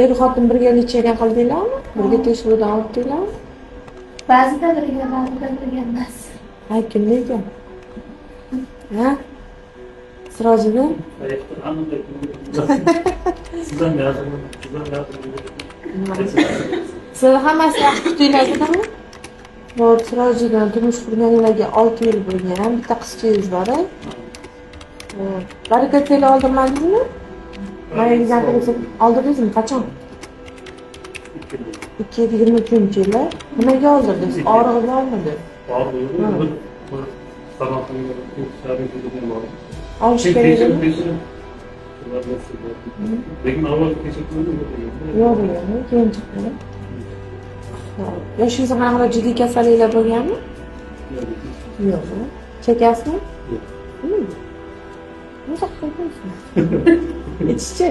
Er xotin birga lecheniya qildinglarmi? Birga tekshiruvdan o'tdinglarmi? Ba'zida birga, ba'zida birga emas. Aytgin nega? Ha? Sirojini? Sizdan yazdim. Siz hammasi yaxshi kutinglardimi? Bor Sirojidan turmush qurganinglarga 6 yil bo'lgan, bitta qizchangiz bor. Baraka teli oldirmadingizmi? Mayingizdan oldirdingizmi? Qachon? 2023-yili. Nimaga oldirdingiz? Og'rig'i bormidi? Olish kerakmi? Lekin avval kechikmadi. Yo'q, keyin chiqdi. Yoshingizda qanaqa jiddiy kasalliklar bo'lganmi? Yo'q. Chekasizmi? Yo'q. Nima qilib qo'ydingiz? Ichchi.